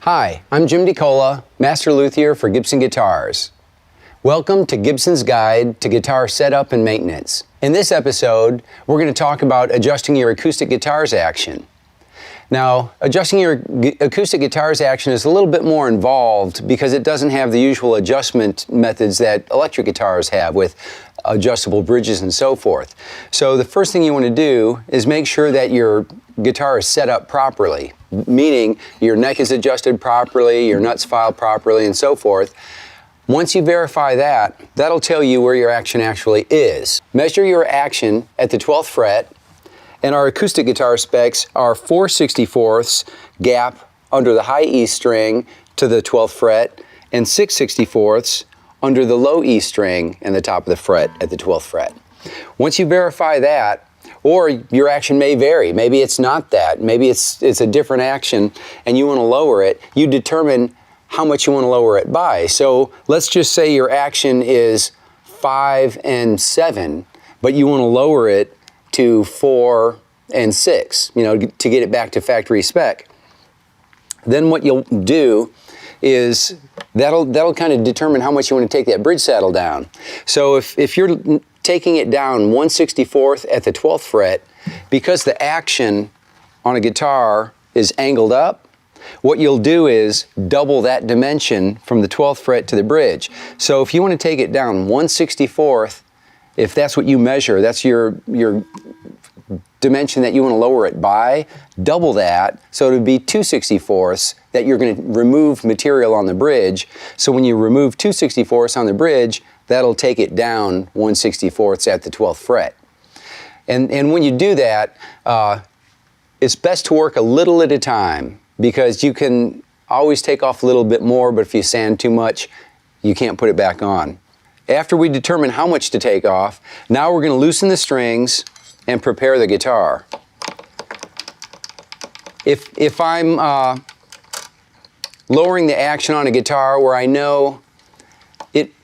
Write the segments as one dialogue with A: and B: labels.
A: Hi, I'm Jim DeCola, Master Luthier for Gibson Guitars. Welcome to Gibson's Guide to Guitar Setup and Maintenance. In this episode, we're going to talk about adjusting your acoustic guitar's action. Now, adjusting your acoustic guitar's action is a little bit more involved because it doesn't have the usual adjustment methods that electric guitars have with adjustable bridges and so forth. So the first thing you want to do is make sure that your guitar is set up properly, meaning your neck is adjusted properly, your nuts filed properly, and so forth. Once you verify that, that'll tell you where your action actually is. Measure your action at the 12th fret, and our acoustic guitar specs are 4/64ths gap under the high E string to the 12th fret, and 6/64ths under the low E string and the top of the fret at the 12th fret. Once you verify that, or your action may vary, maybe it's not that, maybe it's a different action and you want to lower it, you determine how much you want to lower it by. So let's just say your action is 5 and 7, but you want to lower it to 4 and 6, to get it back to factory spec. Then what you'll do is that'll kind of determine how much you want to take that bridge saddle down. So if you're taking it down 1/64th at the 12th fret, because the action on a guitar is angled up, what you'll do is double that dimension from the 12th fret to the bridge. So if you want to take it down 1/64th, if that's what you measure, that's your dimension that you want to lower it by, double that, so it would be 2/64ths that you're going to remove material on the bridge. So when you remove 2/64ths on the bridge, that'll take it down 1/64ths at the 12th fret. And when you do that, it's best to work a little at a time, because you can always take off a little bit more, but if you sand too much, you can't put it back on. After we determine how much to take off, now we're going to loosen the strings and prepare the guitar. If I'm lowering the action on a guitar where I know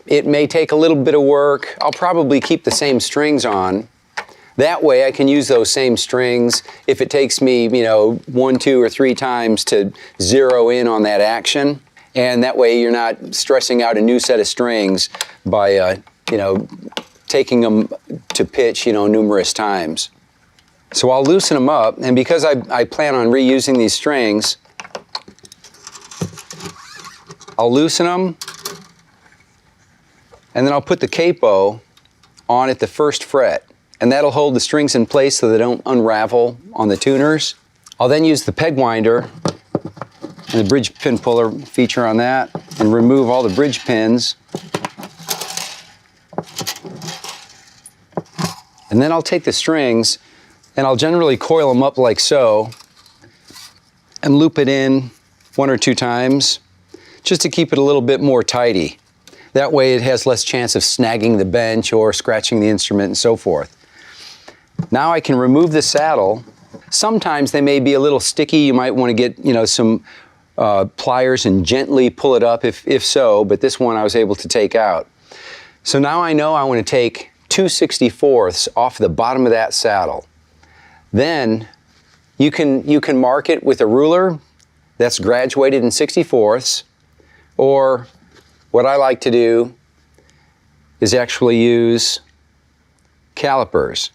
A: it may take a little bit of work, I'll probably keep the same strings on. That way I can use those same strings if it takes me, 1, 2, or 3 times to zero in on that action. And that way you're not stressing out a new set of strings by, taking them to pitch, numerous times. So I'll loosen them up, and because I plan on reusing these strings, I'll loosen them, and then I'll put the capo on at the 1st fret, and that'll hold the strings in place so they don't unravel on the tuners. I'll then use the peg winder and the bridge pin puller feature on that and remove all the bridge pins. And then I'll take the strings and I'll generally coil them up like so and loop it in 1 or 2 times just to keep it a little bit more tidy. That way it has less chance of snagging the bench or scratching the instrument and so forth. Now I can remove the saddle. Sometimes they may be a little sticky. You might want to get some pliers and gently pull it up if so, but this one I was able to take out. So now I know I want to take 2/64ths off the bottom of that saddle. Then you can mark it with a ruler that's graduated in 64ths, or what I like to do is actually use calipers.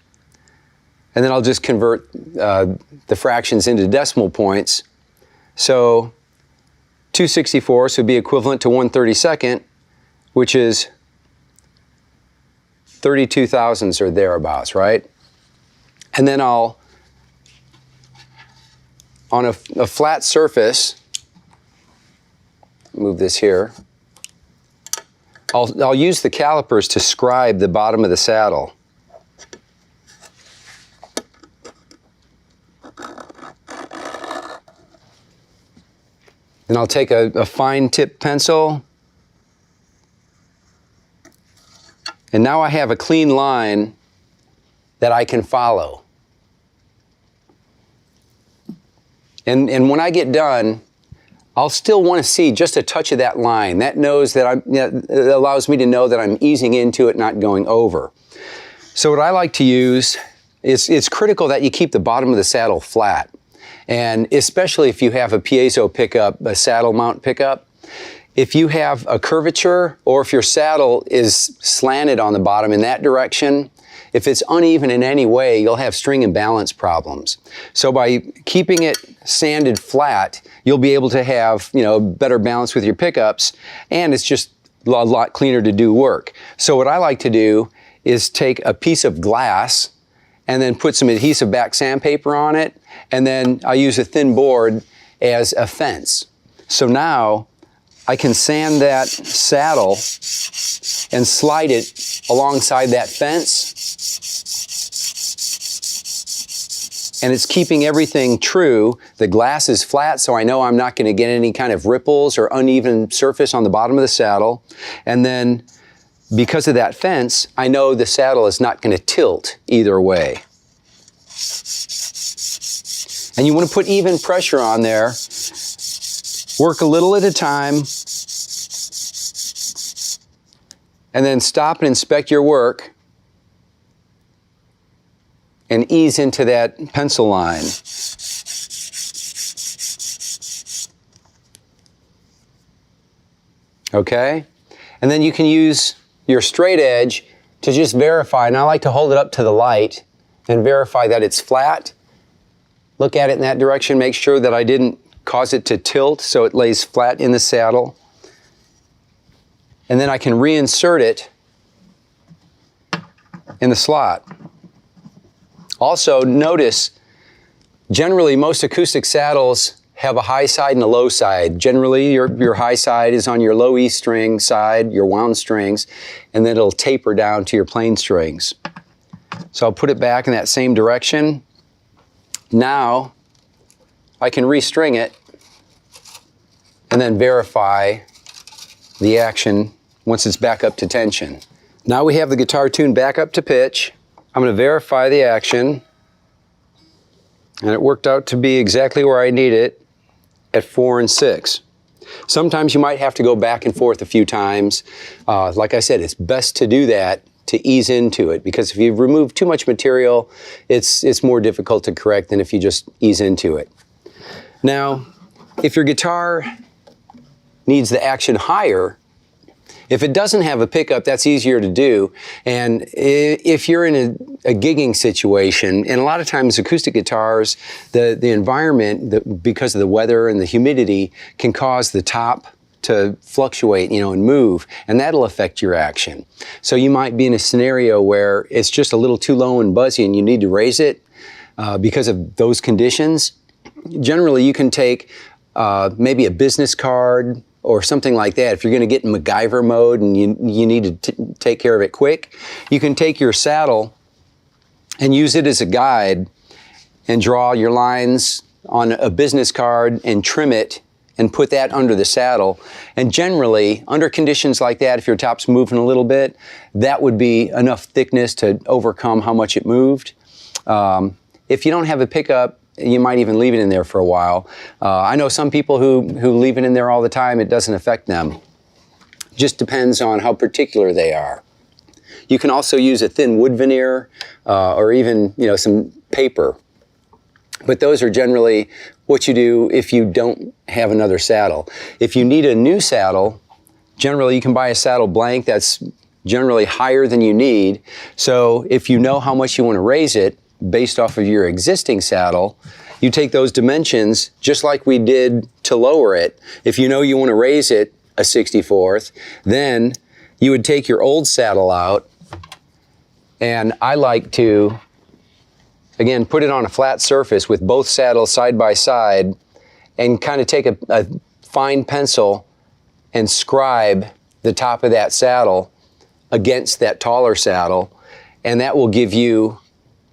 A: And then I'll just convert the fractions into decimal points. So 2/64ths would be equivalent to 1/32nd, which is 32 thousandths or thereabouts, right? And then I'll, on a flat surface, move this here, I'll use the calipers to scribe the bottom of the saddle. Then I'll take a fine tip pencil, and now I have a clean line that I can follow. And when I get done, I'll still want to see just a touch of that line. That knows that it allows me to know that I'm easing into it, not going over. So what I like to use is, it's critical that you keep the bottom of the saddle flat. And especially if you have a piezo pickup, a saddle mount pickup, if you have a curvature or if your saddle is slanted on the bottom in that direction, if it's uneven in any way, you'll have string and balance problems. So by keeping it sanded flat, you'll be able to have, better balance with your pickups, and it's just a lot cleaner to do work. So what I like to do is take a piece of glass and then put some adhesive back sandpaper on it, and then I use a thin board as a fence. So now I can sand that saddle and slide it alongside that fence, and it's keeping everything true. The glass is flat, so I know I'm not going to get any kind of ripples or uneven surface on the bottom of the saddle. And then because of that fence, I know the saddle is not going to tilt either way. And you want to put even pressure on there. Work a little at a time, and then stop and inspect your work and ease into that pencil line. Okay? And then you can use your straight edge to just verify, and I like to hold it up to the light and verify that it's flat. Look at it in that direction, make sure that I didn't cause it to tilt so it lays flat in the saddle. And then I can reinsert it in the slot. Also, notice, generally most acoustic saddles have a high side and a low side. Generally, your high side is on your low E string side, your wound strings, and then it'll taper down to your plain strings. So I'll put it back in that same direction. Now, I can restring it and then verify the action once it's back up to tension. Now we have the guitar tuned back up to pitch. I'm going to verify the action, and it worked out to be exactly where I need it at 4 and 6. Sometimes you might have to go back and forth a few times. Like I said, it's best to do that to ease into it, because if you remove too much material, it's more difficult to correct than if you just ease into it. Now, if your guitar needs the action higher, if it doesn't have a pickup, that's easier to do. And if you're in a gigging situation, and a lot of times acoustic guitars, the environment, because of the weather and the humidity, can cause the top to fluctuate, and move, and that'll affect your action. So you might be in a scenario where it's just a little too low and buzzy and you need to raise it because of those conditions. Generally, you can take maybe a business card or something like that. If you're going to get in MacGyver mode and you need to take care of it quick, you can take your saddle and use it as a guide and draw your lines on a business card and trim it and put that under the saddle. And generally, under conditions like that, if your top's moving a little bit, that would be enough thickness to overcome how much it moved. If you don't have a pickup, you might even leave it in there for a while. I know some people who leave it in there all the time. It doesn't affect them. Just depends on how particular they are. You can also use a thin wood veneer or even some paper. But those are generally what you do if you don't have another saddle. If you need a new saddle, generally you can buy a saddle blank that's generally higher than you need. So if you know how much you want to raise it based off of your existing saddle, you take those dimensions just like we did to lower it. If you know you want to raise it a 64th, then you would take your old saddle out, and I like to again, put it on a flat surface with both saddles side by side and kind of take a fine pencil and scribe the top of that saddle against that taller saddle, and that will give you,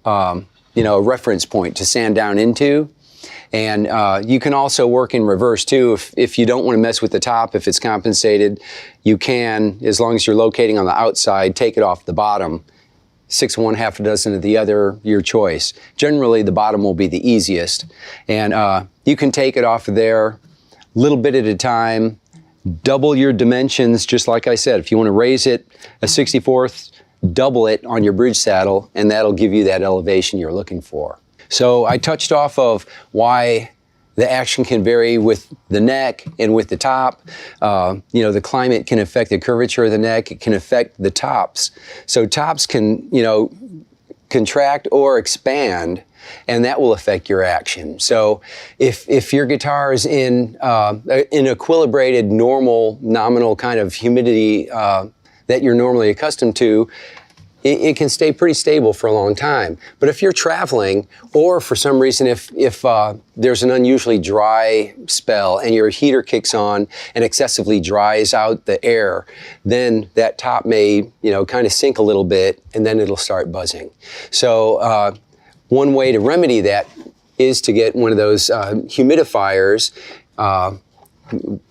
A: a reference point to sand down into. And you can also work in reverse too. If you don't want to mess with the top, if it's compensated, you can, as long as you're locating on the outside, take it off the bottom. 6 of one, half a dozen of the other, your choice. Generally, the bottom will be the easiest. And you can take it off of there a little bit at a time, double your dimensions, just like I said. If you want to raise it a 64th, double it on your bridge saddle, and that'll give you that elevation you're looking for. So I touched off of why the action can vary with the neck and with the top. The climate can affect the curvature of the neck. It can affect the tops. So tops can, contract or expand, and that will affect your action. So if your guitar is in equilibrated, normal, nominal kind of humidity that you're normally accustomed to, it can stay pretty stable for a long time. But if you're traveling, or for some reason if there's an unusually dry spell and your heater kicks on and excessively dries out the air, then that top may, kind of sink a little bit, and then it'll start buzzing. So one way to remedy that is to get one of those humidifiers,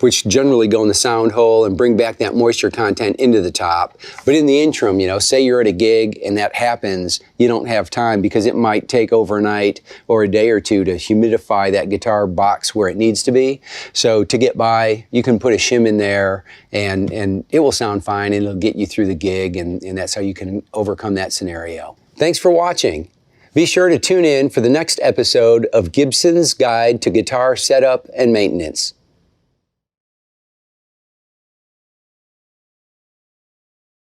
A: which generally go in the sound hole and bring back that moisture content into the top. But in the interim, say you're at a gig and that happens, you don't have time because it might take overnight or a day or two to humidify that guitar box where it needs to be. So to get by, you can put a shim in there and it will sound fine and it'll get you through the gig, and that's how you can overcome that scenario. Thanks for watching. Be sure to tune in for the next episode of Gibson's Guide to Guitar Setup and Maintenance.